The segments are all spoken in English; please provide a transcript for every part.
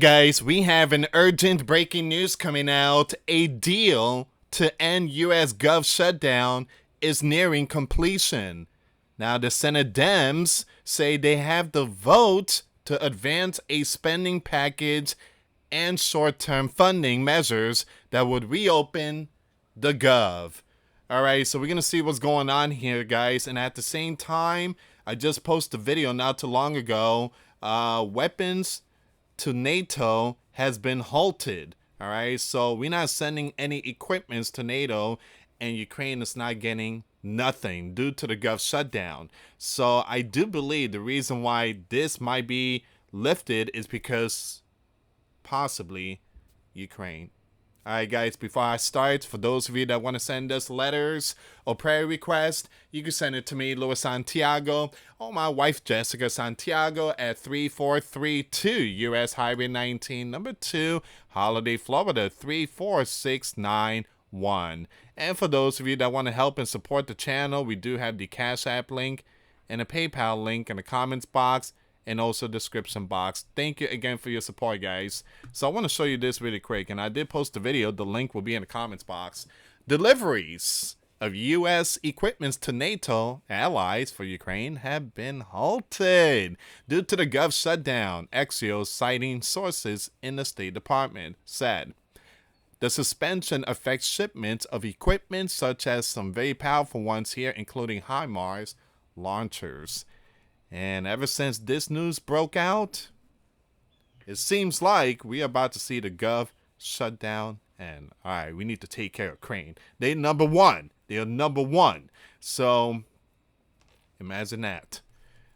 Guys, we have an urgent breaking news coming out. A deal to end US Gov shutdown is nearing completion. Now, the Senate Dems say they have the vote to advance a spending package and short-term funding measures that would reopen the Gov. All right, so we're going to see what's going on here, guys. And at the same time, I just posted a video not too long ago. Weapons to NATO has been halted. All right, so we're not sending any equipments to NATO, and Ukraine is not getting nothing due to the Gov shutdown. So I do believe the reason why this might be lifted is because possibly Ukraine. All right, guys, before I start, for those of you that want to send us letters or prayer requests, you can send it to me, US Santiago, or my wife, Jessica Santiago, at 3432 US Highway 19, number 2, Holiday, Florida, 34691. And for those of you that want to help and support the channel, we do have the Cash App link and a PayPal link in the comments box and also description box. Thank you again for your support, guys. So I want to show you this really quick, and I did post a video. The link will be in the comments box. Deliveries of U.S. equipments to NATO allies for Ukraine have been halted due to the Gov shutdown, Axios citing sources in the State Department said. The suspension affects shipments of equipment such as some very powerful ones here, including HIMARS launchers. And ever since this news broke out, it seems like we're about to see the Gov shut down. And all right, we need to take care of Ukraine. They're number one. They're number one. So imagine that.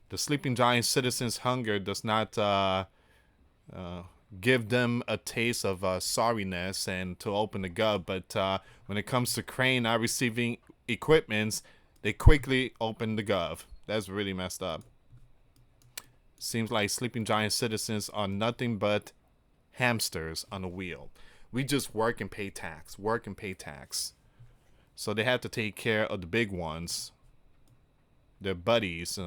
The sleeping giant citizens' hunger does not give them a taste of sorriness and to open the Gov. But when it comes to Ukraine not receiving equipments, they quickly open the Gov. That's really messed up. Seems like sleeping giant citizens are nothing but hamsters on a wheel. We just work and pay tax, work and pay tax. So they have to take care of the big ones, their buddies,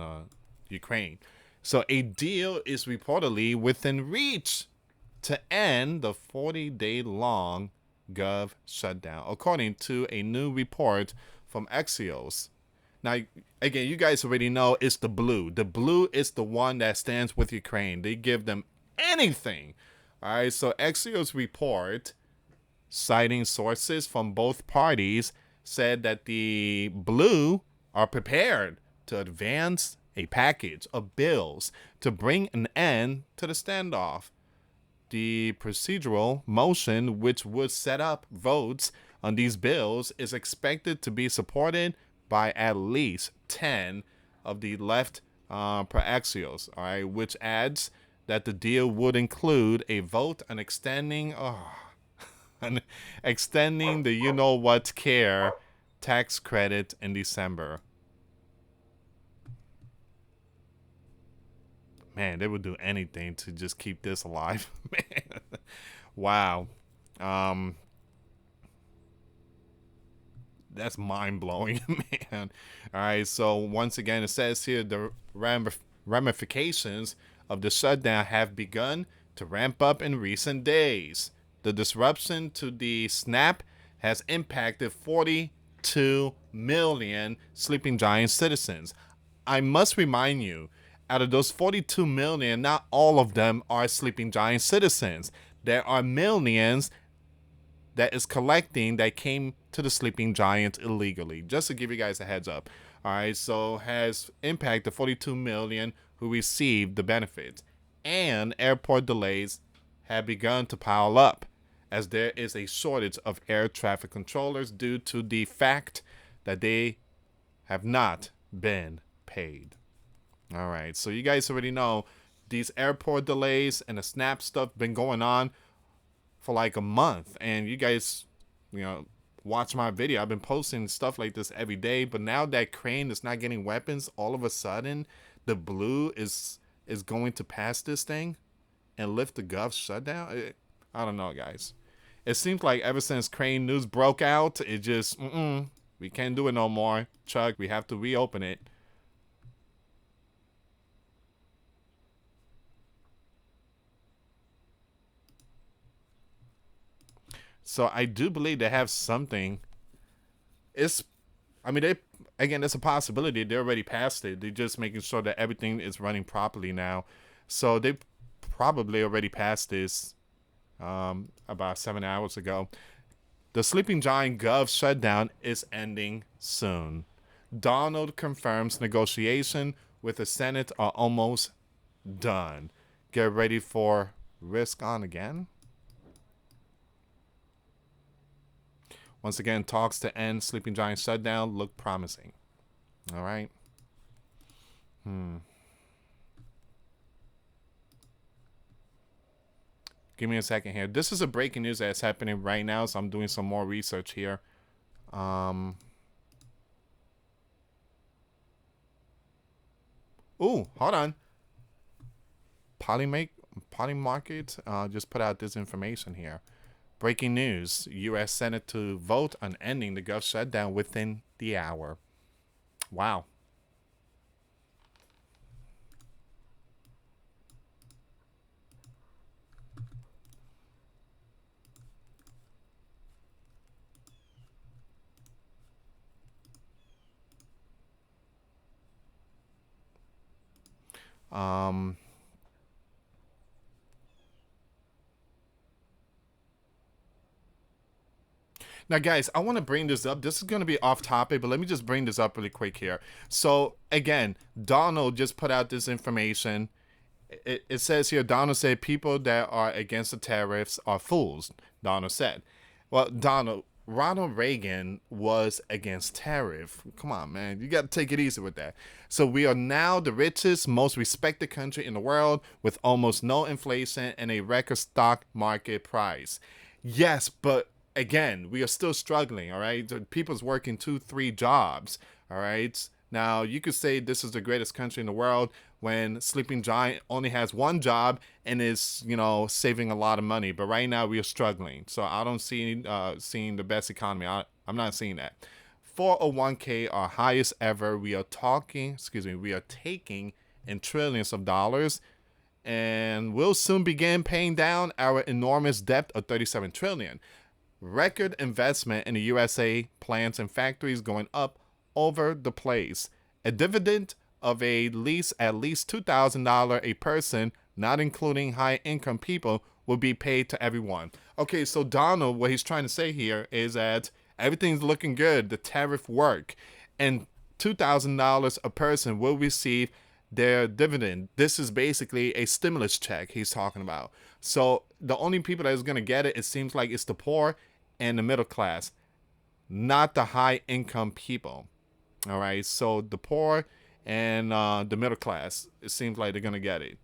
Ukraine. So a deal is reportedly within reach to end the 40-day-long Gov shutdown, according to a new report from Axios. Now, again, you guys already know it's the blue. The blue is the one that stands with Ukraine. They give them anything. All right, so Axios report, citing sources from both parties, said that the blue are prepared to advance a package of bills to bring an end to the standoff. The procedural motion, which would set up votes on these bills, is expected to be supported by at least 10 of the left per Axios, all right, which adds that the deal would include a vote on extending extending the you-know-what care tax credit in December. Man, they would do anything to just keep this alive. Man. Wow. That's mind-blowing, man. All right, so once again, it says here the ramifications of the shutdown have begun to ramp up in recent days. The disruption to the SNAP has impacted 42 million sleeping giant citizens. I must remind you, out of those 42 million, not all of them are sleeping giant citizens. There are millions that is collecting that came to the sleeping giant illegally. Just to give you guys a heads up. All right, so has impacted 42 million who received the benefits. And airport delays have begun to pile up as there is a shortage of air traffic controllers due to the fact that they have not been paid. All right, so you guys already know these airport delays and the SNAP stuff been going on for like a month, and you guys, watch my video. I've been posting stuff like this every day, but now that Ukraine is not getting weapons, all of a sudden, the blue is going to pass this thing and lift the Gov shutdown. I don't know, guys. It seems like ever since Ukraine news broke out, it just, we can't do it no more. Chuck, we have to reopen it. So I do believe they have something. It's, I mean, they, again, it's a possibility. They already passed it. They're just making sure that everything is running properly now. So they probably already passed this about 7 hours ago. The Sleeping Giant Gov shutdown is ending soon. Donald confirms negotiation with the Senate are almost done. Get ready for risk on again. Once again, talks to end Sleeping Giant shutdown look promising. All right. Give me a second here. This is a breaking news that's happening right now, so I'm doing some more research here. Ooh, hold on. Polymarket just put out this information here. Breaking news: U.S. Senate to vote on ending the Gulf shutdown within the hour. Wow. Um, Now, guys, I want to bring this up. This is going to be off topic, but let me just bring this up really quick here. So, again, Donald just put out this information. It says here, Donald said people that are against the tariffs are fools, Donald said. Well, Donald, Ronald Reagan was against tariff. Come on, man. You got to take it easy with that. So we are now the richest, most respected country in the world with almost no inflation and a record stock market price. Yes, but again, we are still struggling, all right? People's working 2, 3 jobs, all right? Now, you could say this is the greatest country in the world when Sleeping Giant only has one job and is, saving a lot of money. But right now, we are struggling. So I don't see seeing the best economy. I'm not seeing that. 401k, our highest ever. We are taking in trillions of dollars. And we'll soon begin paying down our enormous debt of 37 trillion. Record investment in the USA plants and factories going up over the place. A dividend of at least $2,000 a person, not including high income people, will be paid to everyone. Okay, so Donald, what he's trying to say here is that everything's looking good. The tariff work, and $2,000 a person will receive their dividend. This is basically a stimulus check he's talking about. So the only people that is going to get it seems like it's the poor and the middle class, not the high income people. All right, so the poor and the middle class, it seems like they're going to get it.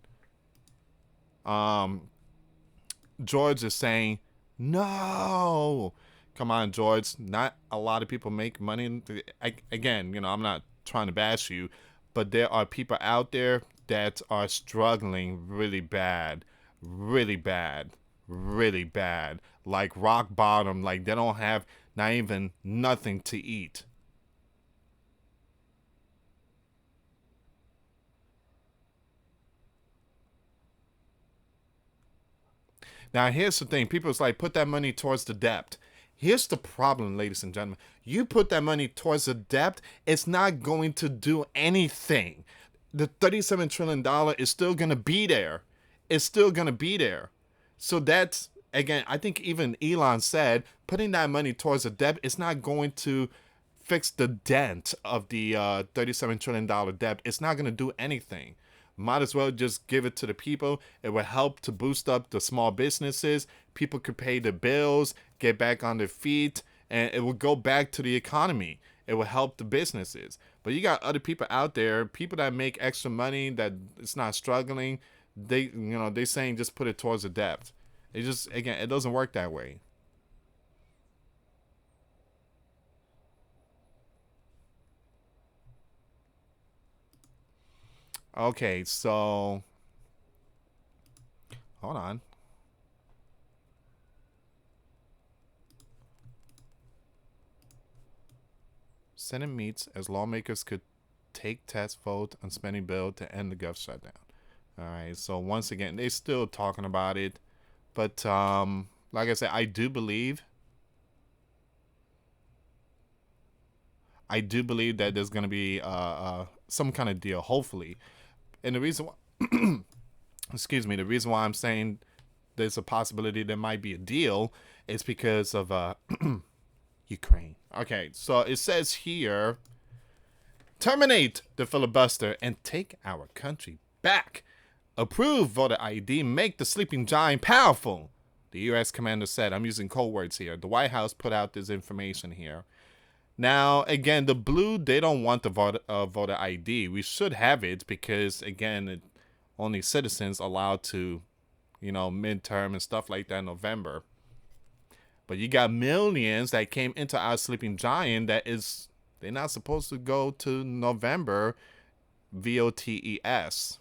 George is saying, no. Come on, George. Not a lot of people make money. Again, I'm not trying to bash you, but there are people out there that are struggling really bad, really bad, really bad, like rock bottom, like they don't have not even nothing to eat. Now, here's the thing. People's like, put that money towards the debt. Here's the problem, ladies and gentlemen. You put that money towards the debt, it's not going to do anything. The $37 trillion is still going to be there. It's still going to be there. So that's, again, I think even Elon said, putting that money towards the debt is not going to fix the dent of the $37 trillion debt. It's not going to do anything. Might as well just give it to the people. It will help to boost up the small businesses. People could pay the bills, get back on their feet, and it will go back to the economy. It will help the businesses. But you got other people out there, people that make extra money, that it's not struggling. They saying just put it towards the debt. It just, again, it doesn't work that way. Okay, so hold on. Senate meets as lawmakers could take test vote on spending bill to end the gov shutdown. All right, so once again, they're still talking about it, but like I said, I do believe I do believe that there's going to be some kind of deal, hopefully. And the reason why, excuse me, the reason why I'm saying there's a possibility there might be a deal is because of Ukraine. Okay, so it says here, terminate the filibuster and take our country back. Approve voter ID, make the sleeping giant powerful. The U.S. commander said, I'm using code words here. The White House put out this information here. Now, again, the blue, they don't want the voter ID. We should have it because, again, only citizens allowed to, midterm and stuff like that in November. But you got millions that came into our sleeping giant they're not supposed to go to November, VOTES.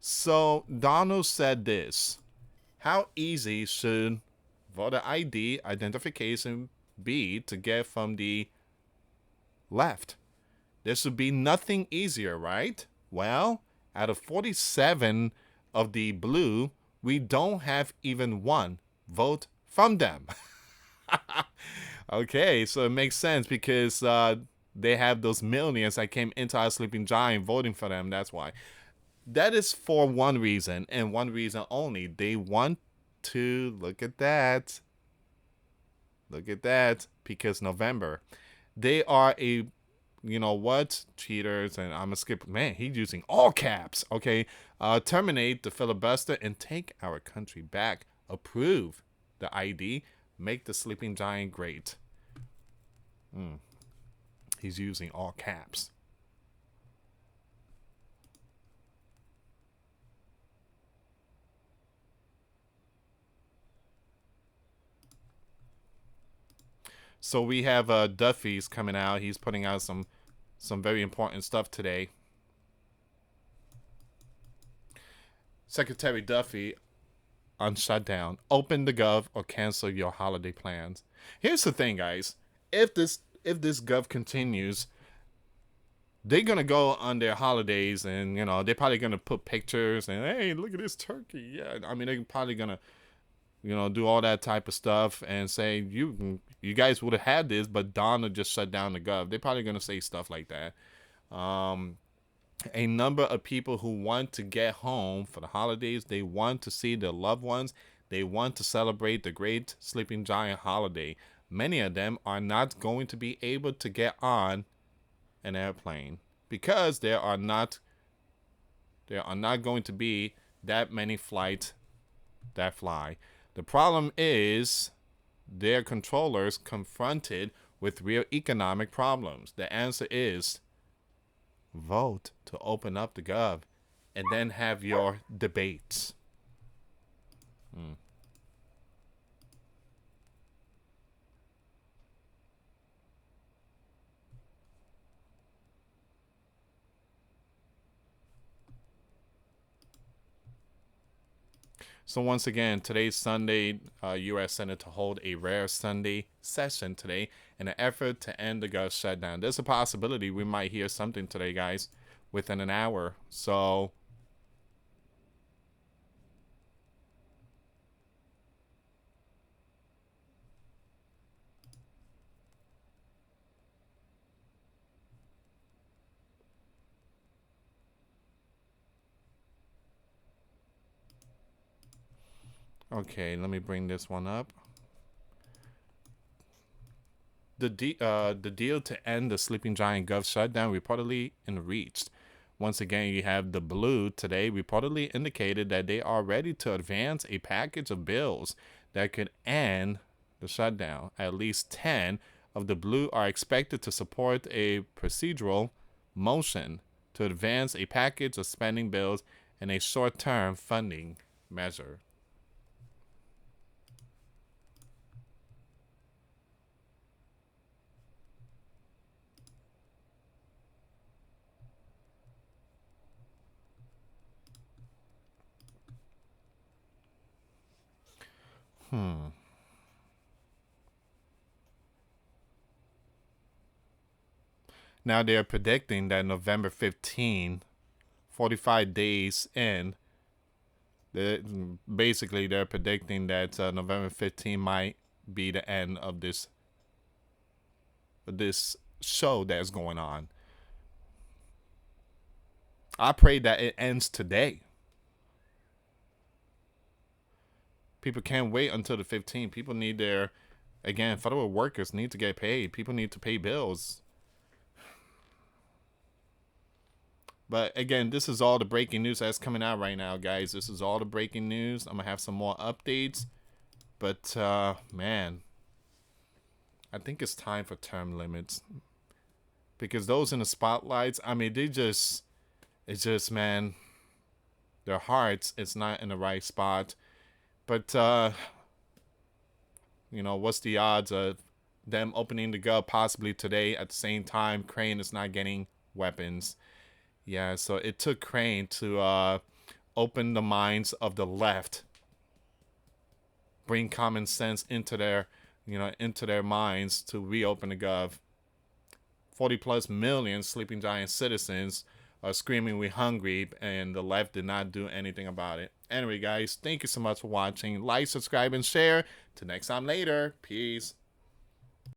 So Donald said this. How easy should voter ID identification be to get from the left? There should be nothing easier, right? Well, out of 47 of the blue, we don't have even one vote from them. Okay, so it makes sense because they have those millions that came into our sleeping giant voting for them. That's why. That is for one reason and one reason only. They want to, look at that, because November. They are cheaters, and I'm going to skip, man, he's using all caps, okay? Terminate the filibuster and take our country back. Approve the ID. Make the sleeping giant great. He's using all caps. So we have Duffy's coming out. He's putting out some very important stuff today. Secretary Duffy on shutdown. Open the gov or cancel your holiday plans. Here's the thing, guys. If this gov continues, they're gonna go on their holidays and they're probably gonna put pictures and, hey, look at this turkey. Yeah, I mean, they're probably gonna do all that type of stuff and say you guys would have had this, but Donald just shut down the gov. They're probably gonna say stuff like that. A number of people who want to get home for the holidays, they want to see their loved ones, they want to celebrate the great sleeping giant holiday. Many of them are not going to be able to get on an airplane because there are not going to be that many flights that fly. The problem is their controllers confronted with real economic problems. The answer is vote to open up the gov and then have your debates. So once again, today's Sunday, US Senate to hold a rare Sunday session today in an effort to end the gov shutdown. There's a possibility we might hear something today, guys, within an hour. So okay, let me bring this one up. The deal to end the sleeping giant gov shutdown reportedly reached. Once again, you have the blue today reportedly indicated that they are ready to advance a package of bills that could end the shutdown. At least 10 of the blue are expected to support a procedural motion to advance a package of spending bills and a short-term funding measure. Now they're predicting that November 15, 45 days in, basically they're predicting that November 15 might be the end of this show that's going on. I pray that it ends today. People can't wait until the 15th. People need their, again, federal workers need to get paid. People need to pay bills. But again, this is all the breaking news that's coming out right now, guys. This is all the breaking news. I'm going to have some more updates. But, man, I think it's time for term limits. Because those in the spotlights, I mean, it's just, man, their hearts, it's not in the right spot. But, you know, what's the odds of them opening the gov possibly today at the same time Crane is not getting weapons? Yeah, so it took Crane to open the minds of the left, bring common sense into their minds to reopen the gov. 40+ million sleeping giant citizens are screaming we're hungry, and the left did not do anything about it. Anyway, guys, thank you so much for watching. Like, subscribe, and share. Till next time later. Peace.